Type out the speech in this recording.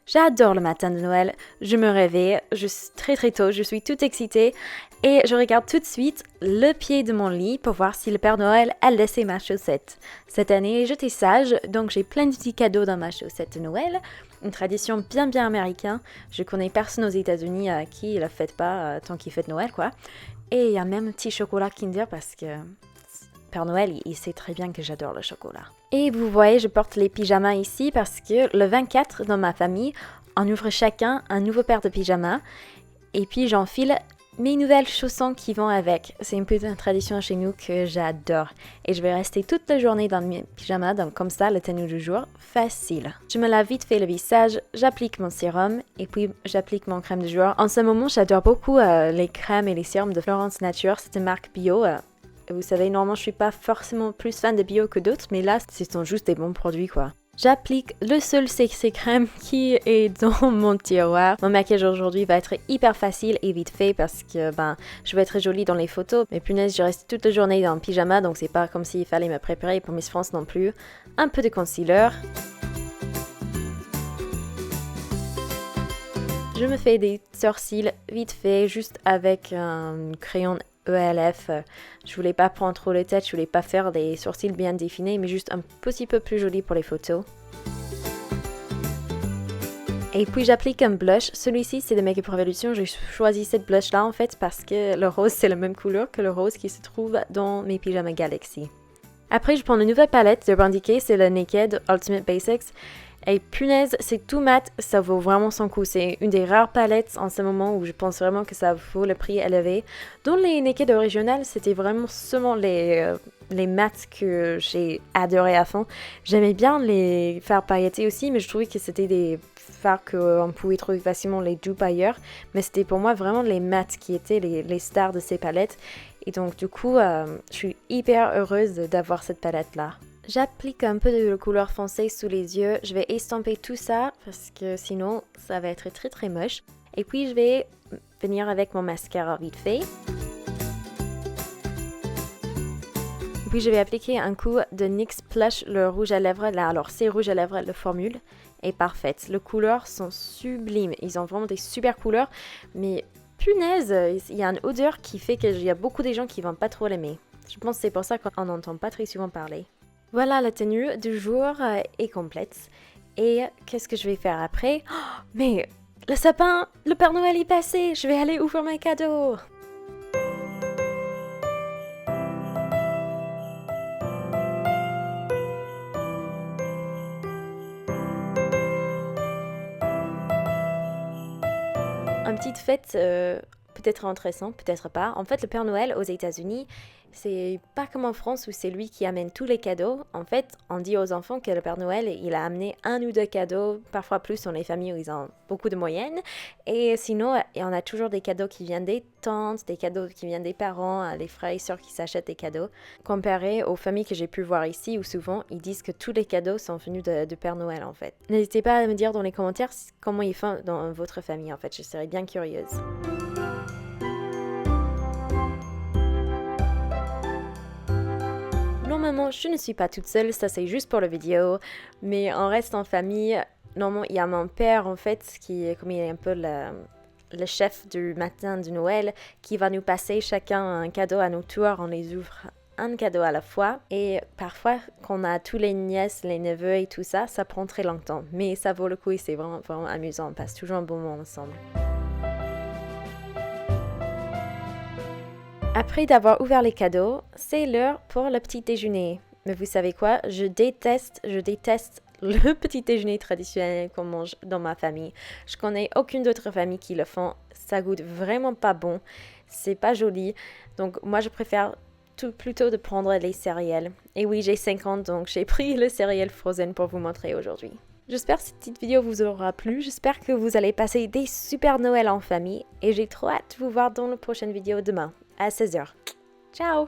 J'adore le matin de Noël. Je me réveille très tôt, je suis toute excitée et je regarde tout de suite le pied de mon lit pour voir si le Père Noël a laissé ma chaussette. Cette année, j'étais sage, donc j'ai plein de petits cadeaux dans ma chaussette de Noël. Une tradition bien américaine. Je connais personne aux États-Unis qui la fête pas tant qu'il fête Noël, quoi. Et il y a même un petit chocolat Kinder parce que Père Noël, il sait très bien que j'adore le chocolat. Et vous voyez, je porte les pyjamas ici parce que le 24, dans ma famille, on ouvre chacun un nouveau paire de pyjamas. Et puis j'enfile mes nouvelles chaussons qui vont avec. C'est une petite tradition chez nous que j'adore. Et je vais rester toute la journée dans mes pyjamas, donc comme ça, le tenue du jour, facile. Je me lave vite fait le visage, j'applique mon sérum et puis j'applique mon crème du jour. En ce moment, j'adore beaucoup les crèmes et les sérums de Florence Nature. C'est une marque bio. Vous savez, normalement, je suis pas forcément plus fan de bio que d'autres, mais là, ce sont juste des bons produits, quoi. J'applique le seul CC crème qui est dans mon tiroir. Mon maquillage aujourd'hui va être hyper facile et vite fait parce que je vais être jolie dans les photos. Mais punaise, je reste toute la journée dans le pyjama, donc c'est pas comme s'il fallait me préparer pour Miss France non plus. Un peu de concealer. Je me fais des sourcils vite fait, juste avec un crayon ELF. Je voulais pas prendre trop la tête, je voulais pas faire des sourcils bien définis, mais juste un petit peu plus joli pour les photos. Et puis j'applique un blush. Celui-ci, c'est de Make Up Revolution. J'ai choisi cette blush-là en fait parce que le rose, c'est la même couleur que le rose qui se trouve dans mes pyjamas Galaxy. Après, je prends une nouvelle palette de Urban Decay, c'est le Naked Ultimate Basics. Et punaise, c'est tout mat, ça vaut vraiment son coup. C'est une des rares palettes en ce moment où je pense vraiment que ça vaut le prix élevé. Dans les Naked originales, c'était vraiment seulement les mats que j'ai adoré à fond. J'aimais bien les fards pailletés aussi, mais je trouvais que c'était des fards qu'on pouvait trouver facilement les dupes ailleurs. Mais c'était pour moi vraiment les mats qui étaient les stars de ces palettes. Et donc du coup, je suis hyper heureuse d'avoir cette palette-là. J'applique un peu de couleur foncée sous les yeux. Je vais estomper tout ça parce que sinon ça va être très moche. Et puis je vais venir avec mon mascara vite fait. Puis je vais appliquer un coup de NYX Plush, le rouge à lèvres. Là, alors c'est rouge à lèvres, la formule est parfaite. Les couleurs sont sublimes. Ils ont vraiment des super couleurs. Mais punaise, il y a une odeur qui fait qu'il y a beaucoup de gens qui vont pas trop l'aimer. Je pense que c'est pour ça qu'on n'entend pas très souvent parler. Voilà, la tenue du jour est complète. Et qu'est-ce que je vais faire après? Oh, mais le sapin, le Père Noël est passé. Je vais aller ouvrir mes cadeaux. Une petite fête peut-être intéressante, peut-être pas. En fait, le Père Noël aux États-Unis, c'est pas comme en France où c'est lui qui amène tous les cadeaux. En fait, on dit aux enfants que le Père Noël, il a amené 1 ou 2 cadeaux, parfois plus dans les familles où ils ont beaucoup de moyenne. Et sinon, on a toujours des cadeaux qui viennent des tantes, des cadeaux qui viennent des parents, les frères et sœurs qui s'achètent des cadeaux. Comparé aux familles que j'ai pu voir ici, où souvent ils disent que tous les cadeaux sont venus de Père Noël en fait. N'hésitez pas à me dire dans les commentaires comment ils font dans votre famille en fait, je serais bien curieuse. Normalement, je ne suis pas toute seule, ça c'est juste pour la vidéo, mais on reste en famille. Normalement, il y a mon père en fait, qui est comme il est un peu le chef du matin du Noël, qui va nous passer chacun un cadeau à nos tours. On les ouvre un cadeau à la fois. Et parfois, quand on a tous les nièces, les neveux et tout ça, ça prend très longtemps. Mais ça vaut le coup et c'est vraiment amusant. On passe toujours un bon moment ensemble. Après d'avoir ouvert les cadeaux, c'est l'heure pour le petit déjeuner. Mais vous savez quoi? Je déteste le petit déjeuner traditionnel qu'on mange dans ma famille. Je connais aucune autre famille qui le font. Ça goûte vraiment pas bon. C'est pas joli. Donc moi je préfère plutôt de prendre les céréales. Et oui, j'ai 5 ans, donc j'ai pris le céréal Frozen pour vous montrer aujourd'hui. J'espère que cette petite vidéo vous aura plu. J'espère que vous allez passer des super Noël en famille. Et j'ai trop hâte de vous voir dans la prochaine vidéo demain à 16h. Ciao!